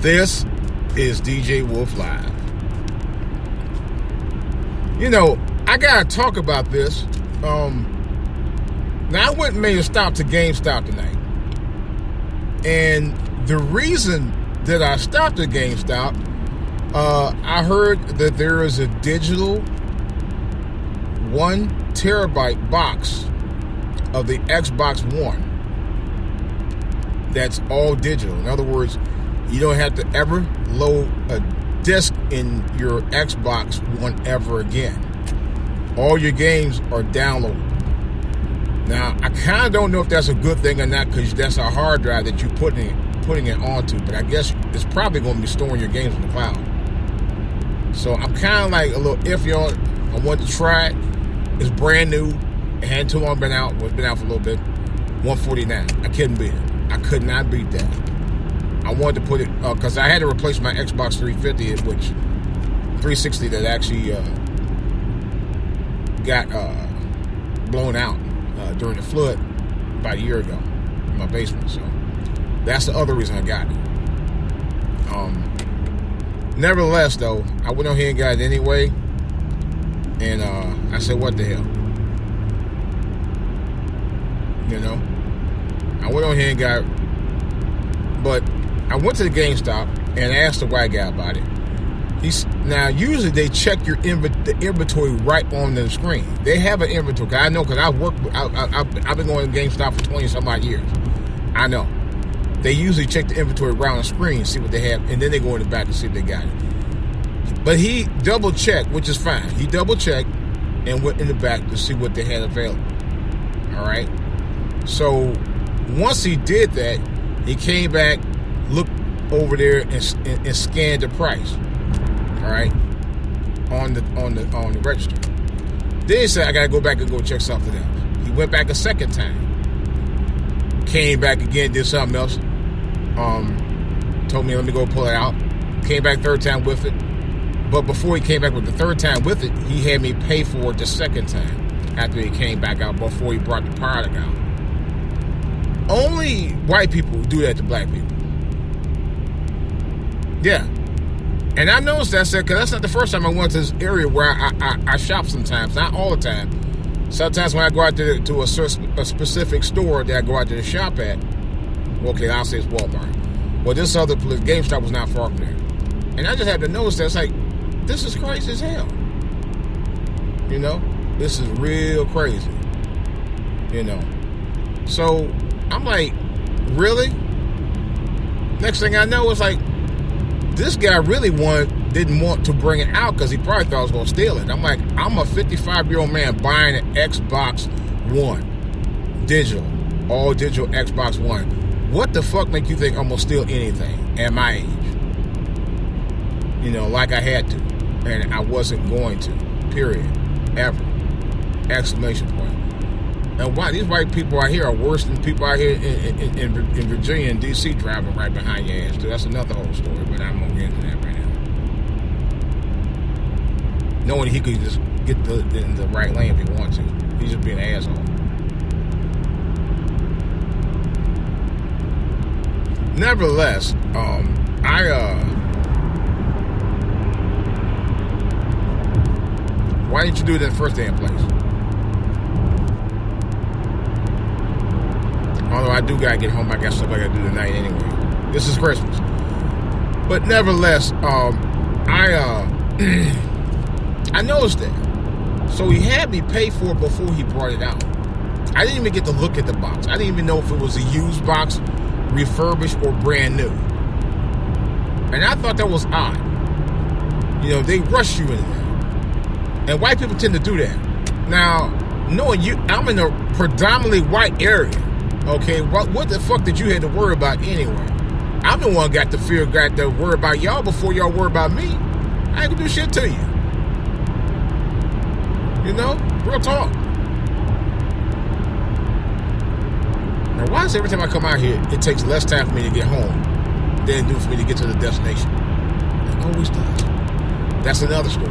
This is DJ Wolf Live. You know, I gotta talk about this. Now I went and made a stop to GameStop tonight. And the reason that I stopped at GameStop, I heard that there is a digital 1 terabyte box of the Xbox One that's all digital. In other words, you don't have to ever load a disc in your Xbox One ever again. All your games are downloadable. Now, I kind of don't know if that's a good thing or not, because that's a hard drive that you're putting it onto, but I guess it's probably going to be storing your games in the cloud. So I'm kind of like a little iffy on it. I wanted to try it. It's brand new. It hadn't too long been out. Well, it's been out for a little bit. $149. I couldn't beat it. I could not beat that. I wanted to put it, because I had to replace my Xbox 360 that actually got blown out during the flood about a year ago in my basement. So that's the other reason I got it. Nevertheless, though, I went on here and got it anyway. And I said, what the hell? You know? I went on here and got it. But I went to the GameStop and asked the white guy about it. Now, usually they check the inventory right on the screen. They have an inventory. I know, because I've been going to GameStop for 20-some-odd years. I know. They usually check the inventory right on the screen, see what they have, and then they go in the back to see if they got it. But he double-checked, which is fine. He double-checked and went in the back to see what they had available. All right? So once he did that, he came back, looked over there, and scanned the price. All right, on the register. Then he said, I gotta go back and go check something else. He went back a second time. Came back again, did something else. Told me, let me go pull it out. Came back third time with it. But before he came back with the third time with it, he had me pay for it the second time after he came back out, before he brought the product out. Only white people do that to black people. Yeah. And I noticed that, because that's not the first time I went to this area where I shop sometimes. Not all the time. Sometimes when I go out to a specific store that I go out there to shop at, okay, I'll say it's Walmart. Well, this other place, GameStop, was not far from there. And I just had to notice that. It's like, this is crazy as hell. You know? This is real crazy. You know? So I'm like, really? Next thing I know, it's like, this guy really didn't want to bring it out, because he probably thought I was going to steal it. I'm like, I'm a 55-year-old man buying an Xbox One. Digital. All digital Xbox One. What the fuck make you think I'm going to steal anything at my age? You know, like I had to. And I wasn't going to. Period. Ever. Exclamation point. And why these white people out here are worse than people out here in Virginia and D.C. driving right behind your ass. So that's another whole story, but I'm going to get into that right now. Knowing he could just get in the right lane if he wants to. He's just being an asshole. Nevertheless, why didn't you do it in the first damn place? Although I do gotta get home, I got stuff I gotta do tonight anyway. This is Christmas. But nevertheless, I noticed that. So he had me pay for it before he brought it out. I didn't even get to look at the box. I didn't even know if it was a used box, refurbished, or brand new. And I thought that was odd. You know, they rush you into that. And white people tend to do that. Now, knowing you, I'm in a predominantly white area. Okay, what the fuck did you have to worry about anyway? I'm the one got to worry about y'all before y'all worry about me. I ain't gonna do shit to you. You know? Real talk. Now, why is every time I come out here, it takes less time for me to get home than it do for me to get to the destination? It always does. That's another story.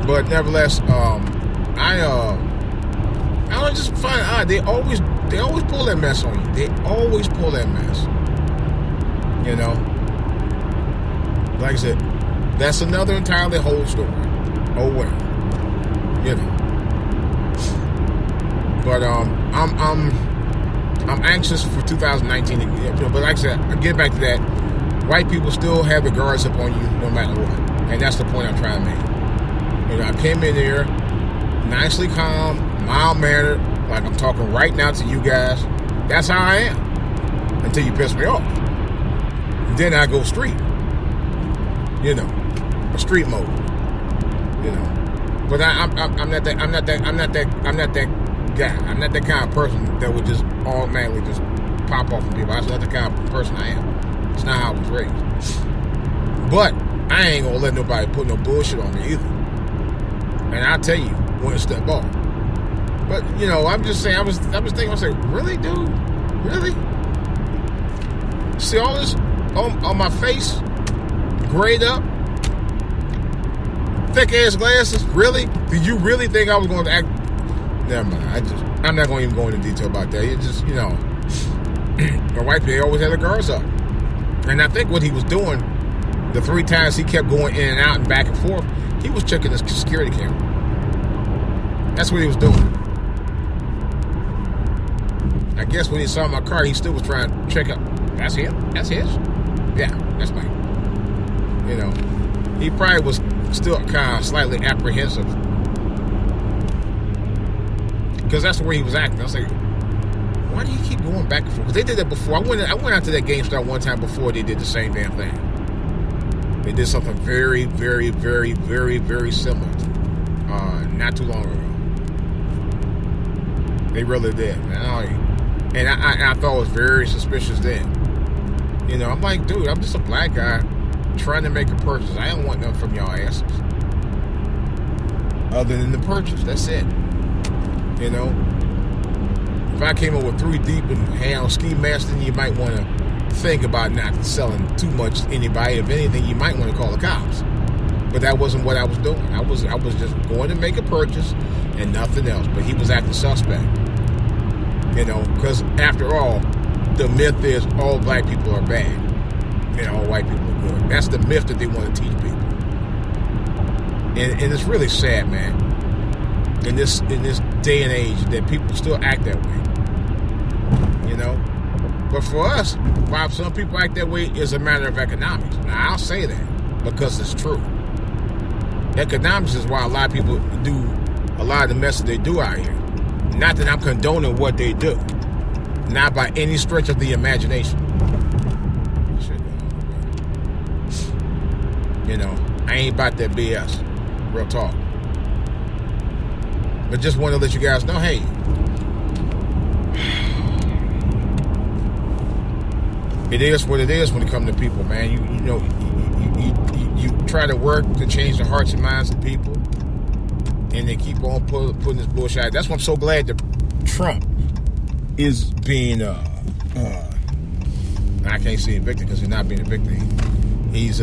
But nevertheless, I just find odd. They always pull that mess on you. They always pull that mess. You know? Like I said, that's another entirely whole story. Oh well, you know. But I'm anxious for 2019. But like I said, I get back to that. White people still have the guards up on you no matter what, and that's the point I'm trying to make. I came in there nicely calm, mild-mannered, like I'm talking right now to you guys. That's how I am until you piss me off. Then I go street. A street mode. But I'm not that guy. I'm not that kind of person that would just automatically just pop off on people. That's not the kind of person I am. It's not how I was raised. But I ain't gonna let nobody put no bullshit on me either. And I'll tell you when to step off. But I'm just saying. I was thinking. I was like, really, dude? Really? See all this on my face, grayed up, thick ass glasses. Really? Do you really think I was going to act? Never mind. I'm not going to even go into detail about that. It just my wife, they always had the guards up, and I think what he was doing, the 3 times he kept going in and out and back and forth, he was checking his security camera. That's what he was doing. I guess when he saw my car, he still was trying to check out. That's him? That's his? Yeah, that's mine. He probably was still kind of slightly apprehensive. Because that's the way he was acting. I was like, why do you keep going back and forth? Because they did that before. I went out to that GameStop one time before they did the same damn thing. They did something very, very, very, very, very similar. Not too long ago. They really did. And I thought it was very suspicious then. I'm like, dude, I'm just a black guy trying to make a purchase. I don't want nothing from y'all asses. Other than the purchase. That's it. If I came up with 3 deep and had on ski mask, then you might want to think about not selling too much to anybody. If anything, you might want to call the cops. But that wasn't what I was doing. I was just going to make a purchase and nothing else. But he was acting suspect. Because after all, the myth is all black people are bad and all white people are good. That's the myth that they want to teach people. And it's really sad, man. In this day and age, that people still act that way. But for us, why some people act that way is a matter of economics. Now, I'll say that because it's true. Economics is why a lot of people do a lot of the mess that they do out here. Not that I'm condoning what they do. Not by any stretch of the imagination. I ain't about that BS. Real talk. But just want to let you guys know, hey, it is what it is when it comes to people, man. You try to work to change the hearts and minds of people, and they keep on putting this bullshit out. That's why I'm so glad that Trump is being I can't say evicted because he's not being evicted. He's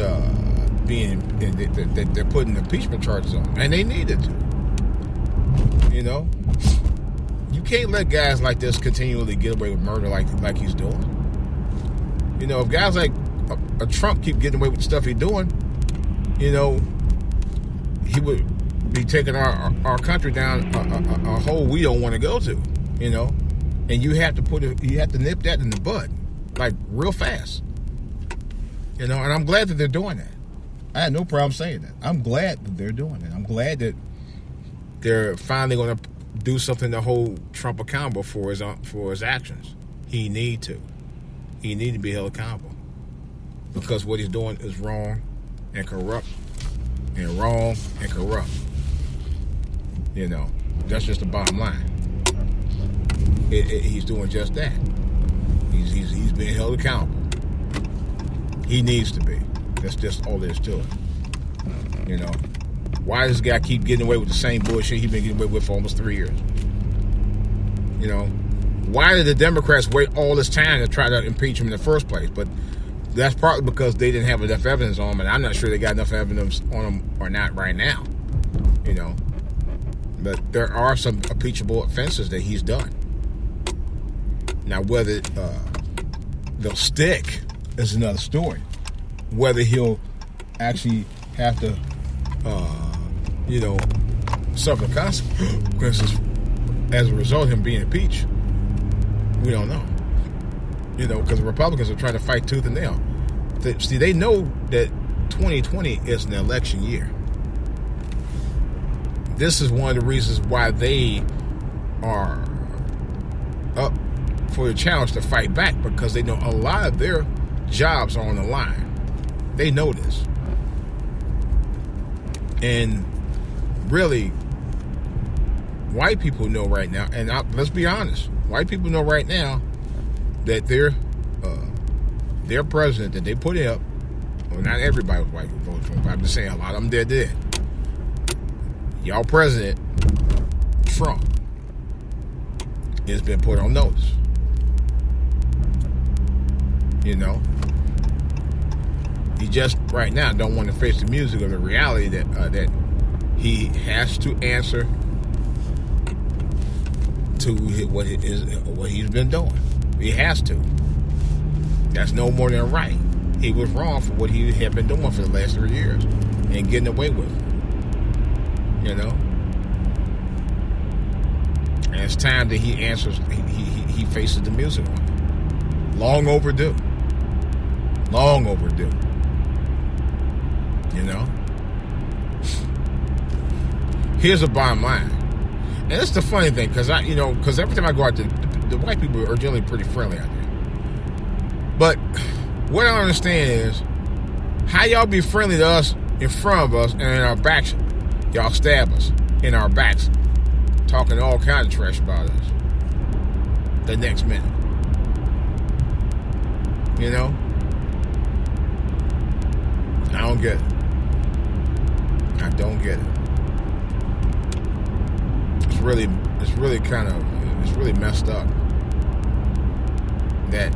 being they're putting impeachment charges on him, and they needed to. You can't let guys like this continually get away with murder like he's doing. If guys like a Trump keep getting away with the stuff he's doing, he would be taking our country down a hole we don't want to go to. And you have to nip that in the bud, like real fast. And I'm glad that they're doing that. I had no problem saying that. I'm glad that they're doing it. I'm glad that they're finally going to do something to hold Trump accountable for his actions. He need to be held accountable because what he's doing is wrong and corrupt, and wrong and corrupt. That's just the bottom line. He's doing just that. He's being held accountable. He needs to be. That's just all there is to it. Why does this guy keep getting away with the same bullshit he's been getting away with for almost 3 years? Why did the Democrats wait all this time to try to impeach him in the first place? But that's partly because they didn't have enough evidence on him, and I'm not sure they got enough evidence on him or not right now. But there are some impeachable offenses that he's done. Now, whether they'll stick is another story. Whether he'll actually have to, suffer the consequences as a result of him being impeached? We don't know. Because the Republicans are trying to fight tooth and nail. See, they know that 2020 is an election year. This is one of the reasons why they are up for the challenge to fight back, because they know a lot of their jobs are on the line. They know this. And really, white people know right now, and let's be honest, white people know right now that their president that they put up, well, not everybody was white who voted for him, but I'm just saying a lot of them did. Y'all president, Trump, has been put on notice. He just right now don't want to face the music of the reality that he has to answer to what he's been doing. He has to. That's no more than right. He was wrong for what he had been doing for the last 3 years and getting away with it. And it's time that he answers. He faces the music on it. Long overdue. Here's the bottom line, and it's the funny thing, because every time I go out there, the white people are generally pretty friendly out there. But what I don't understand is how y'all be friendly to us in front of us, and in our backs, y'all stab us in our backs, talking all kinds of trash about us the next minute. I don't get it. I don't get it. It's really messed up that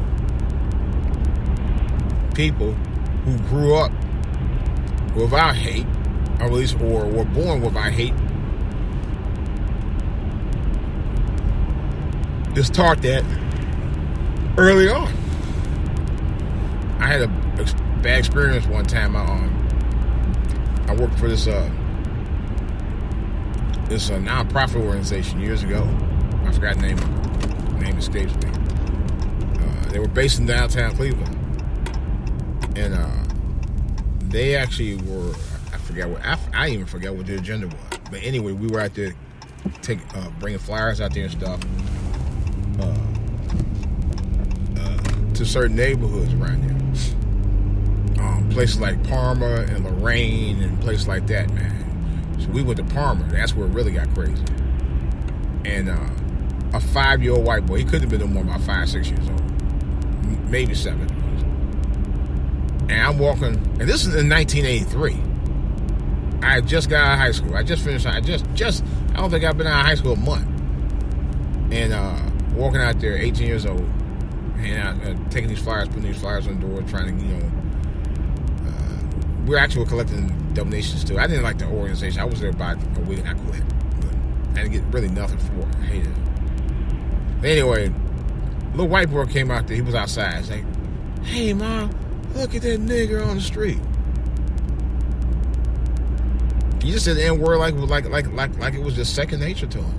people who grew up without hate, or at least or were born without hate, is taught that early on. I had a bad experience one time. I worked for this non-profit organization years ago. I forgot the name of it. The name escapes me. They were based in downtown Cleveland, and they actually were. I even forgot what their agenda was. But anyway, we were out there bringing flyers out there and stuff to certain neighborhoods around there. Places like Parma and Lorraine and places like that, man. So we went to Parma. That's where it really got crazy. And a 5-year-old white boy, he couldn't have been no more about 5, 6 years old. Maybe 7. And I'm walking, and this is in 1983. I had just got out of high school. I just finished. I don't think I've been out of high school a month. And walking out there, 18 years old, and taking these flyers, putting these flyers on the door, trying to, we actually were collecting donations too. I didn't like the organization. I was there about a week and I quit. But I didn't get really nothing for it. I hated it. But anyway, little white boy came out there. He was outside. He's like, "Hey, Mom, look at that nigger on the street." He just said the N-word like it was just second nature to him.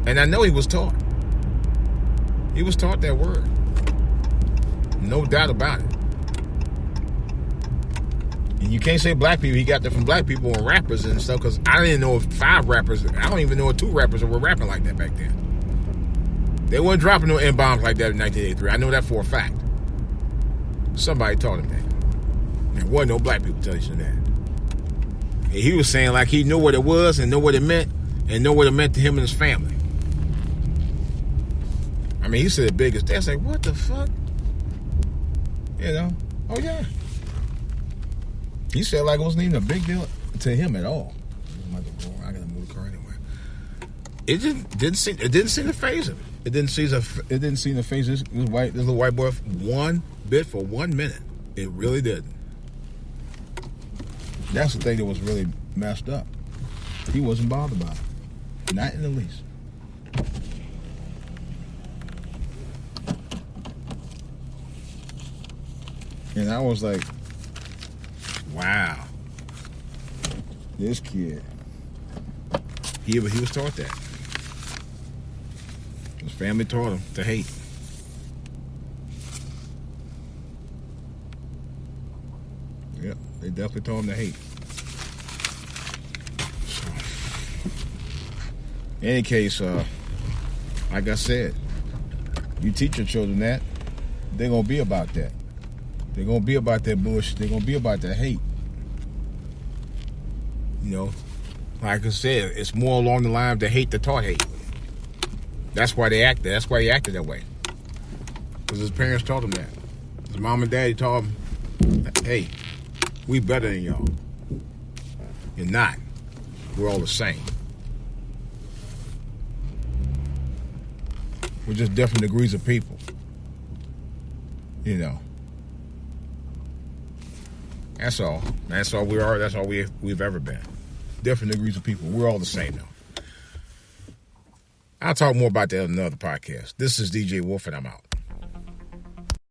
And I know he was taught. He was taught that word. No doubt about it. And you can't say black people. He got that from black people and rappers and stuff, because I didn't know if 5 rappers, I don't even know if 2 rappers were rapping like that back then. They weren't dropping no N-bombs like that in 1983. I know that for a fact. Somebody taught him that. There wasn't no black people telling you that. And he was saying like he knew what it was and knew what it meant and knew what it meant to him and his family. I mean, he said it big as that. I said, what the fuck? Oh yeah. He said like it wasn't even a big deal to him at all. I gotta move the car anyway. It didn't seem to faze him. It didn't seem to faze this little white boy one bit for 1 minute. It really didn't. That's the thing that was really messed up. He wasn't bothered by it. Not in the least. And I was like, Wow. This kid. He was taught that. His family taught him to hate. Yep, they definitely taught him to hate. So, in any case, like I said, you teach your children that, they're going to be about that. They're going to be about that bullshit. They're going to be about that hate. You know, like I said, it's more along the line of the hate that taught hate. That's why they acted. That's why he acted that way. Because his parents taught him that. His mom and daddy taught him, hey, we better than y'all. You're not. We're all the same. We're just different degrees of people. You know. That's all. That's all we are. That's all we've ever been. Different degrees of people. We're all the same now. I'll talk more about that in another podcast. This is DJ Wolf, and I'm out.